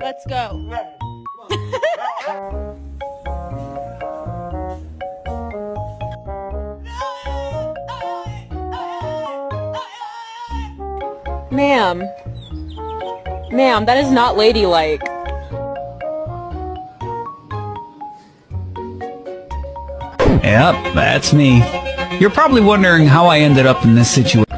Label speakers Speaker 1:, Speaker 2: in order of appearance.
Speaker 1: Let's go. Ma'am. Ma'am, that is not ladylike.
Speaker 2: Yep, that's me. You're probably wondering how I ended up in this situation.